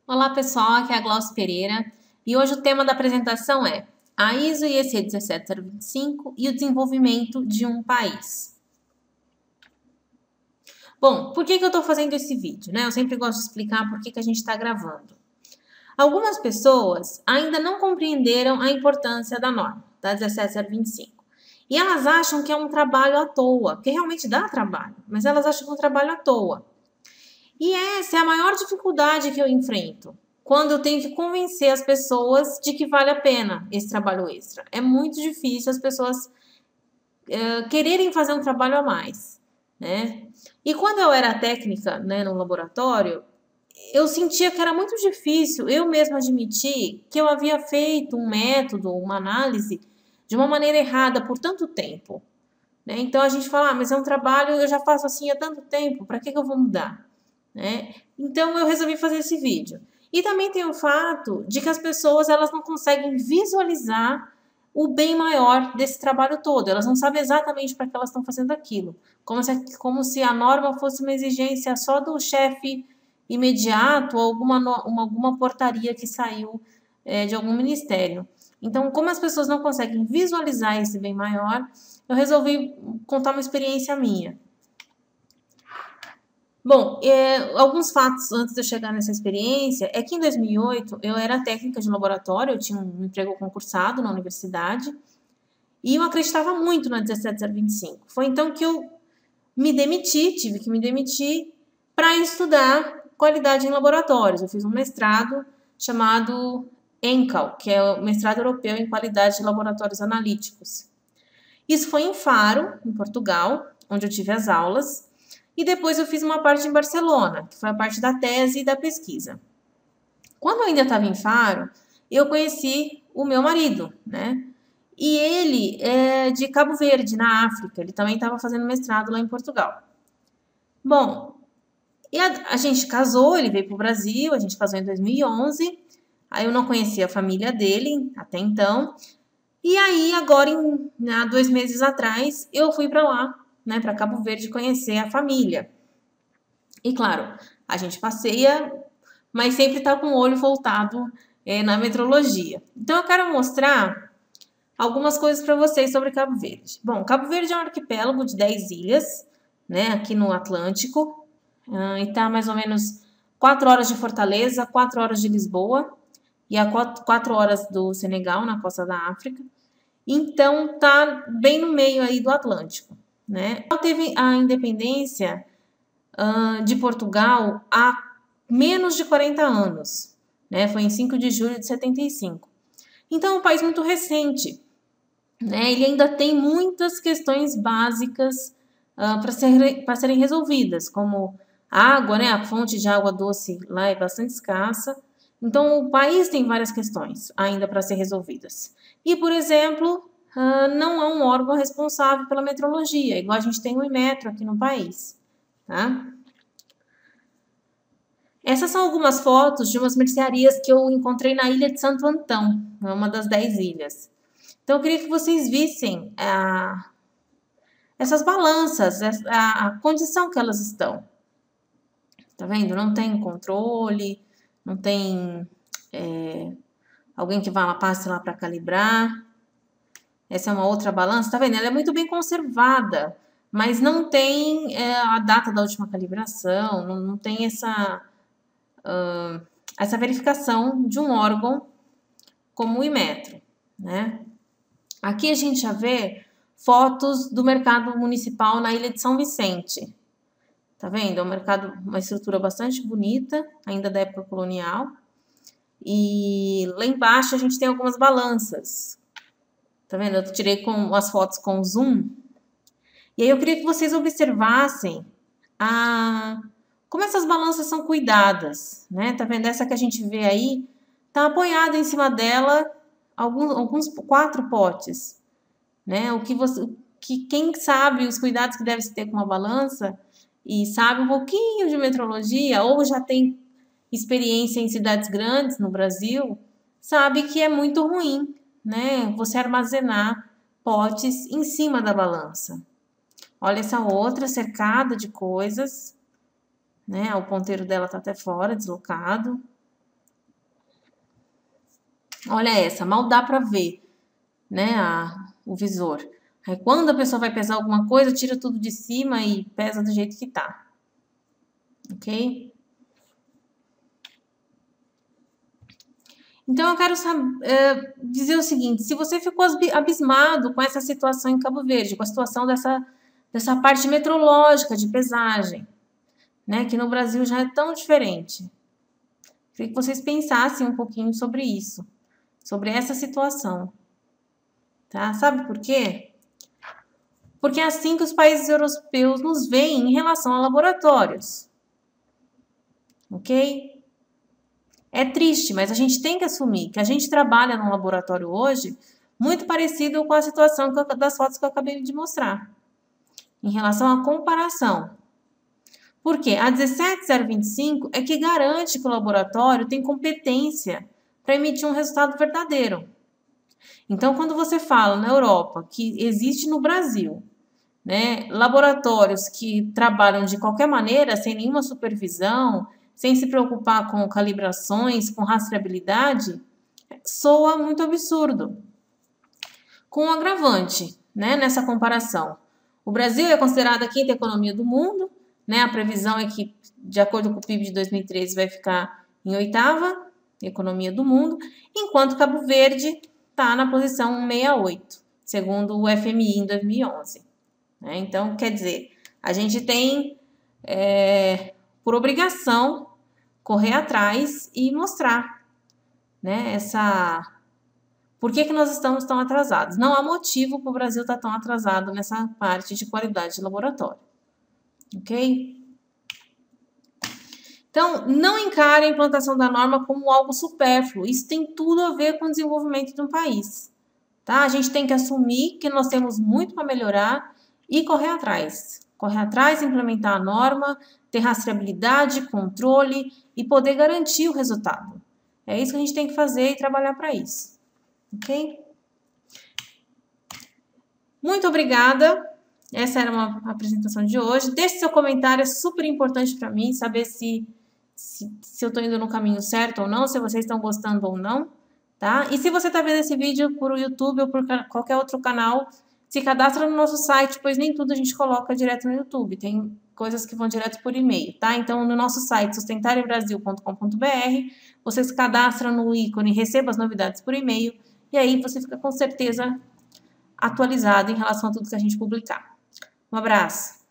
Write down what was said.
Olá pessoal, aqui é a Glaucia Pereira e hoje o tema da apresentação é a ISO IEC 17025 e o desenvolvimento de um país. Bom, por que eu estou fazendo esse vídeo? Eu sempre gosto de explicar por que a gente está gravando. Algumas pessoas ainda não compreenderam a importância da norma, da 17025. E elas acham que é um trabalho à toa, porque realmente dá trabalho, mas elas acham que é um trabalho à toa. E essa é a maior dificuldade que eu enfrento, quando eu tenho que convencer as pessoas de que vale a pena esse trabalho extra. É muito difícil as pessoas quererem fazer um trabalho a mais, né? E quando eu era técnica, no laboratório, eu sentia que era muito difícil eu mesma admitir que eu havia feito um método, uma análise, de uma maneira errada por tanto tempo. Então a gente fala, mas é um trabalho, eu já faço assim há tanto tempo, para que eu vou mudar? Então eu resolvi fazer esse vídeo. E também tem o fato de que as pessoas elas não conseguem visualizar o bem maior desse trabalho todo. Elas não sabem exatamente para que elas estão fazendo aquilo. Como se a norma fosse uma exigência só do chefe imediato ou alguma portaria que saiu de algum ministério. Então, como as pessoas não conseguem visualizar esse bem maior, eu resolvi contar uma experiência minha. Bom, alguns fatos antes de eu chegar nessa experiência é que em 2008 eu era técnica de laboratório, eu tinha um emprego concursado na universidade e eu acreditava muito na 17025. Foi então que eu tive que me demitir para estudar qualidade em laboratórios. Eu fiz um mestrado chamado ENCAL, que é o mestrado europeu em qualidade de laboratórios analíticos. Isso foi em Faro, em Portugal, onde eu tive as aulas. E depois eu fiz uma parte em Barcelona, que foi a parte da tese e da pesquisa. Quando eu ainda estava em Faro, eu conheci o meu marido, E ele é de Cabo Verde, na África. Ele também estava fazendo mestrado lá em Portugal. Bom, e a gente casou, ele veio para o Brasil, a gente casou em 2011. Aí eu não conhecia a família dele até então. E aí, agora, há 2 meses atrás, eu fui para lá, para Cabo Verde, conhecer a família. E claro, a gente passeia, mas sempre está com o olho voltado na metrologia. Então, eu quero mostrar algumas coisas para vocês sobre Cabo Verde. Bom, Cabo Verde é um arquipélago de 10 ilhas, aqui no Atlântico, e está mais ou menos 4 horas de Fortaleza, 4 horas de Lisboa, e a 4 horas do Senegal, na costa da África. Então, tá bem no meio aí do Atlântico, Ela teve a independência de Portugal há menos de 40 anos, Foi em 5 de julho de 75. Então, é um país muito recente, Ele ainda tem muitas questões básicas para serem resolvidas, como água, A fonte de água doce lá é bastante escassa. Então, o país tem várias questões ainda para ser resolvidas. E, por exemplo, não há um órgão responsável pela metrologia, igual a gente tem o Inmetro aqui no país, tá? Essas são algumas fotos de umas mercearias que eu encontrei na ilha de Santo Antão, uma das 10 ilhas. Então, eu queria que vocês vissem essas balanças, a condição que elas estão. Tá vendo? Não tem controle, não tem alguém que passe lá para calibrar. Essa é uma outra balança, tá vendo? Ela é muito bem conservada, mas não tem a data da última calibração, não tem essa verificação de um órgão como o Inmetro, Aqui a gente já vê fotos do mercado municipal na Ilha de São Vicente. Tá vendo? É um mercado, uma estrutura bastante bonita, ainda da época colonial. E lá embaixo a gente tem algumas balanças. Tá vendo? Eu tirei com as fotos com zoom. E aí eu queria que vocês observassem como essas balanças são cuidadas, Tá vendo? Essa que a gente vê aí, tá apoiada em cima dela alguns 4 potes, Quem sabe os cuidados que deve se ter com uma balança e sabe um pouquinho de metrologia ou já tem experiência em cidades grandes no Brasil, sabe que é muito ruim, Você armazenar potes em cima da balança. Olha essa outra cercada de coisas, O ponteiro dela tá até fora, deslocado. Olha essa, mal dá para ver, né, o visor. Aí quando a pessoa vai pesar alguma coisa, tira tudo de cima e pesa do jeito que tá. Ok? Então eu quero dizer o seguinte: se você ficou abismado com essa situação em Cabo Verde, com a situação dessa parte metrológica de pesagem, né, que no Brasil já é tão diferente, queria que vocês pensassem um pouquinho sobre isso, sobre essa situação, tá? Sabe por quê? Porque é assim que os países europeus nos veem em relação a laboratórios, ok? É triste, mas a gente tem que assumir que a gente trabalha num laboratório hoje muito parecido com a situação das fotos que eu acabei de mostrar, em relação à comparação. Por quê? A 17025 é que garante que o laboratório tem competência para emitir um resultado verdadeiro. Então, quando você fala na Europa que existe no Brasil, né, laboratórios que trabalham de qualquer maneira, sem nenhuma supervisão, sem se preocupar com calibrações, com rastreabilidade, soa muito absurdo. Com um agravante, né, nessa comparação. O Brasil é considerado a quinta economia do mundo, né, a previsão é que, de acordo com o PIB de 2013, vai ficar em oitava economia do mundo, enquanto Cabo Verde está na posição 168, segundo o FMI em 2011. Né? Então, quer dizer, a gente tem, por obrigação, correr atrás e mostrar, né, por que nós estamos tão atrasados. Não há motivo para o Brasil estar tão atrasado nessa parte de qualidade de laboratório. Ok? Então, não encare a implantação da norma como algo supérfluo. Isso tem tudo a ver com o desenvolvimento de um país. Tá? A gente tem que assumir que nós temos muito para melhorar e correr atrás. Correr atrás, implementar a norma, ter rastreabilidade, controle e poder garantir o resultado. É isso que a gente tem que fazer e trabalhar para isso. Ok? Muito obrigada. Essa era uma apresentação de hoje. Deixe seu comentário, é super importante para mim saber se eu estou indo no caminho certo ou não, se vocês estão gostando ou não, tá? E se você está vendo esse vídeo por YouTube ou por qualquer outro canal, se cadastra no nosso site, pois nem tudo a gente coloca direto no YouTube. Tem coisas que vão direto por e-mail, tá? Então, no nosso site, sustentarebrasil.com.br, você se cadastra no ícone Receba as novidades por e-mail, e aí você fica com certeza atualizado em relação a tudo que a gente publicar. Um abraço!